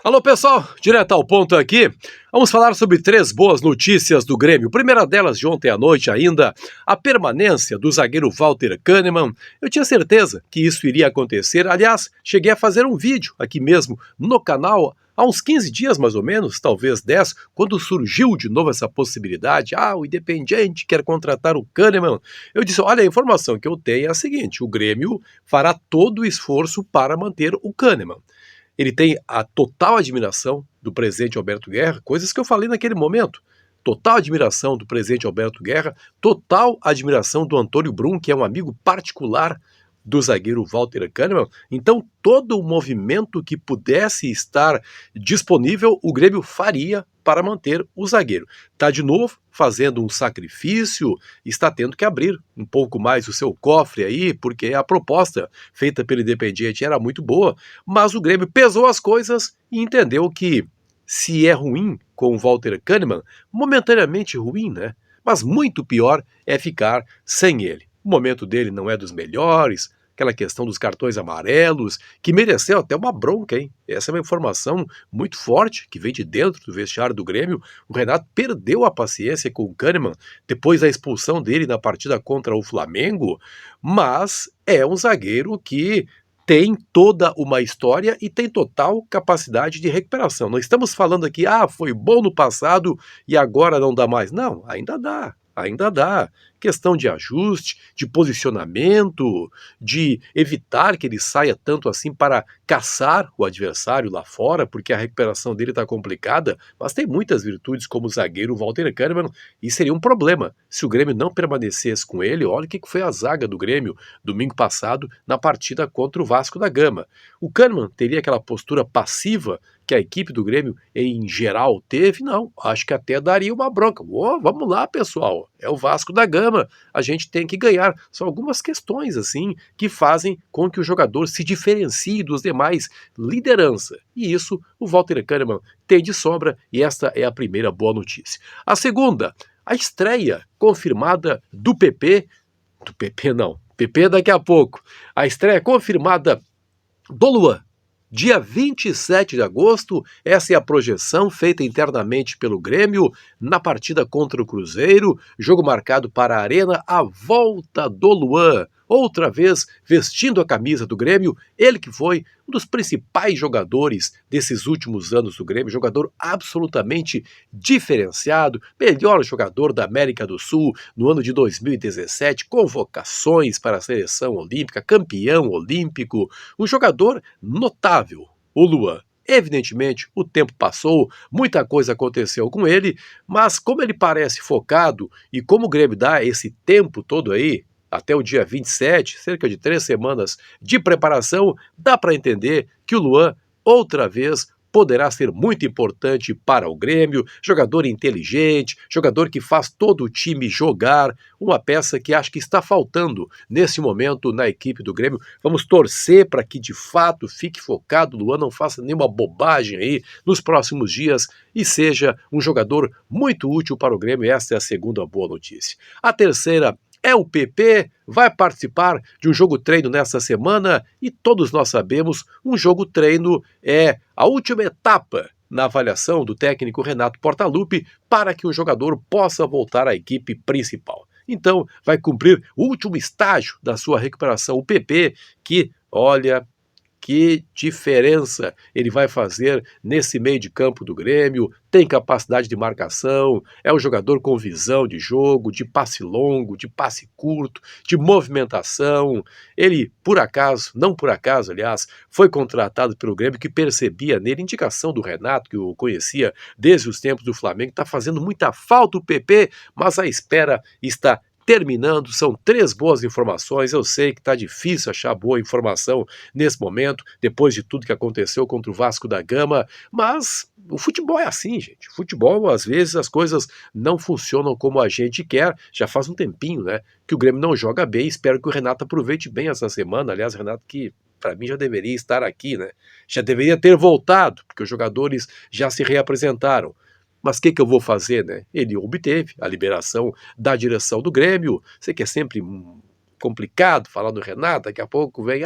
Alô pessoal, direto ao ponto aqui. Vamos falar sobre três boas notícias do Grêmio. Primeira delas de ontem à noite ainda, a permanência do zagueiro Walter Kahneman. Eu tinha certeza que isso iria acontecer. Aliás, cheguei a fazer um vídeo aqui mesmo no canal há uns 15 dias mais ou menos, talvez 10, quando surgiu de novo essa possibilidade. O Independiente quer contratar o Kahneman. Eu disse, olha, a informação que eu tenho é a seguinte, o Grêmio fará todo o esforço para manter o Kahneman. Ele tem a total admiração do presidente Alberto Guerra, coisas que eu falei naquele momento. Total admiração do presidente Alberto Guerra, total admiração do Antônio Brum, que é um amigo particular do zagueiro Walter Kahneman. Então, todo o movimento que pudesse estar disponível, o Grêmio faria para manter o zagueiro. Está de novo fazendo um sacrifício, está tendo que abrir um pouco mais o seu cofre aí, porque a proposta feita pelo Independiente era muito boa, mas o Grêmio pesou as coisas e entendeu que se é ruim com o Walter Kahneman, momentaneamente ruim, né? Mas muito pior é ficar sem ele. O momento dele não é dos melhores, aquela questão dos cartões amarelos, que mereceu até uma bronca, hein? Essa é uma informação muito forte que vem de dentro do vestiário do Grêmio. O Renato perdeu a paciência com o Kahneman depois da expulsão dele na partida contra o Flamengo, mas é um zagueiro que tem toda uma história e tem total capacidade de recuperação. Não estamos falando aqui, foi bom no passado e agora não dá mais. Não, ainda dá. Ainda dá. Questão de ajuste, de posicionamento, de evitar que ele saia tanto assim para caçar o adversário lá fora, porque a recuperação dele está complicada, mas tem muitas virtudes como o zagueiro Walter Kahneman, e seria um problema se o Grêmio não permanecesse com ele. Olha o que foi a zaga do Grêmio domingo passado na partida contra o Vasco da Gama. O Kahneman teria aquela postura passiva que a equipe do Grêmio em geral teve? Não, acho que até daria uma bronca. Vamos lá, pessoal, é o Vasco da Gama, a gente tem que ganhar. São algumas questões assim que fazem com que o jogador se diferencie dos demais, liderança. E isso o Walter Kahneman tem de sobra, e esta é a primeira boa notícia. A segunda, a estreia confirmada do PP não, PP daqui a pouco. A estreia confirmada do Luan. Dia 27 de agosto, essa é a projeção feita internamente pelo Grêmio na partida contra o Cruzeiro, jogo marcado para a Arena, a volta do Luan, outra vez vestindo a camisa do Grêmio, ele que foi um dos principais jogadores desses últimos anos do Grêmio, jogador absolutamente diferenciado, melhor jogador da América do Sul no ano de 2017, convocações para a seleção olímpica, campeão olímpico, um jogador notável, o Luan. Evidentemente, o tempo passou, muita coisa aconteceu com ele, mas como ele parece focado e como o Grêmio dá esse tempo todo aí, até o dia 27, cerca de 3 semanas de preparação, dá para entender que o Luan, outra vez, poderá ser muito importante para o Grêmio, jogador inteligente, jogador que faz todo o time jogar, uma peça que acho que está faltando nesse momento na equipe do Grêmio. Vamos torcer para que de fato fique focado, o Luan não faça nenhuma bobagem aí nos próximos dias e seja um jogador muito útil para o Grêmio. Essa é a segunda boa notícia. A terceira é o PP, vai participar de um jogo-treino nessa semana e todos nós sabemos, um jogo-treino é a última etapa na avaliação do técnico Renato Portaluppi para que o jogador possa voltar à equipe principal. Então, vai cumprir o último estágio da sua recuperação, o PP, que, olha, que diferença ele vai fazer nesse meio de campo do Grêmio, tem capacidade de marcação, é um jogador com visão de jogo, de passe longo, de passe curto, de movimentação. Ele, por acaso, não por acaso, aliás, foi contratado pelo Grêmio, que percebia nele, indicação do Renato, que o conhecia desde os tempos do Flamengo, está fazendo muita falta o PP, mas a espera está terminando. São 3 boas informações. Eu sei que está difícil achar boa informação nesse momento, depois de tudo que aconteceu contra o Vasco da Gama, mas o futebol é assim, gente. O futebol, às vezes, as coisas não funcionam como a gente quer. Já faz um tempinho, né, que o Grêmio não joga bem. Espero que o Renato aproveite bem essa semana. Aliás, Renato que para mim já deveria estar aqui, né? Já deveria ter voltado, porque os jogadores já se reapresentaram. Mas o que eu vou fazer, né? Ele obteve a liberação da direção do Grêmio. Sei que é sempre complicado falar do Renato, daqui a pouco vem,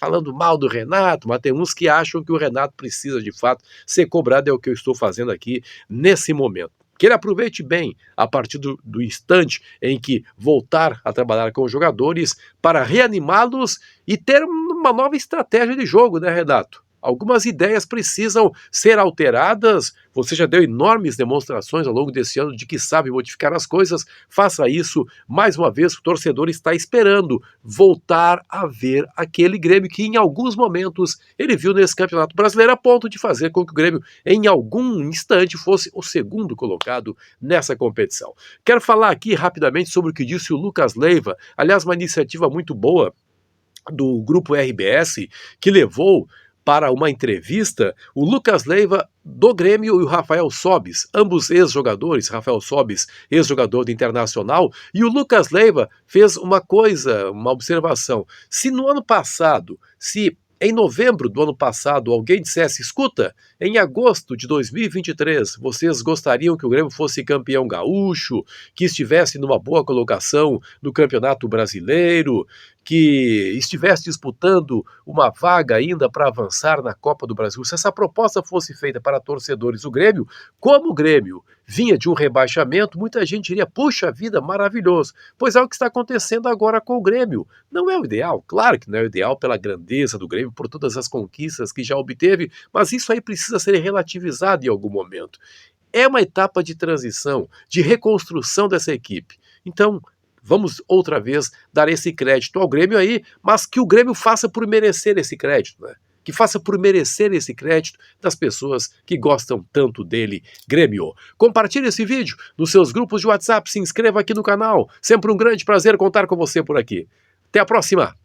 falando mal do Renato, mas tem uns que acham que o Renato precisa de fato ser cobrado, é o que eu estou fazendo aqui nesse momento. Que ele aproveite bem a partir do instante em que voltar a trabalhar com os jogadores para reanimá-los e ter uma nova estratégia de jogo, né, Renato? Algumas ideias precisam ser alteradas. Você já deu enormes demonstrações ao longo desse ano de que sabe modificar as coisas. Faça isso mais uma vez. O torcedor está esperando voltar a ver aquele Grêmio que em alguns momentos ele viu nesse Campeonato Brasileiro, a ponto de fazer com que o Grêmio em algum instante fosse o segundo colocado nessa competição. Quero falar aqui rapidamente sobre o que disse o Lucas Leiva. Aliás, uma iniciativa muito boa do Grupo RBS, que levou para uma entrevista o Lucas Leiva do Grêmio e o Rafael Sobis, ambos ex-jogadores, Rafael Sobis, ex-jogador do Internacional, e o Lucas Leiva fez uma observação. Se no ano passado, se em novembro do ano passado alguém dissesse, escuta, em agosto de 2023 vocês gostariam que o Grêmio fosse campeão gaúcho, que estivesse numa boa colocação no Campeonato Brasileiro, que estivesse disputando uma vaga ainda para avançar na Copa do Brasil, se essa proposta fosse feita para torcedores do Grêmio, como o Grêmio vinha de um rebaixamento, muita gente diria, puxa vida, maravilhoso. Pois é o que está acontecendo agora com o Grêmio. Não é o ideal, claro que não é o ideal pela grandeza do Grêmio, por todas as conquistas que já obteve, mas isso aí precisa ser relativizado em algum momento. É uma etapa de transição, de reconstrução dessa equipe. Então, vamos outra vez dar esse crédito ao Grêmio aí, mas que o Grêmio faça por merecer esse crédito, né? Que faça por merecer esse crédito das pessoas que gostam tanto dele, Grêmio. Compartilhe esse vídeo nos seus grupos de WhatsApp, se inscreva aqui no canal. Sempre um grande prazer contar com você por aqui. Até a próxima!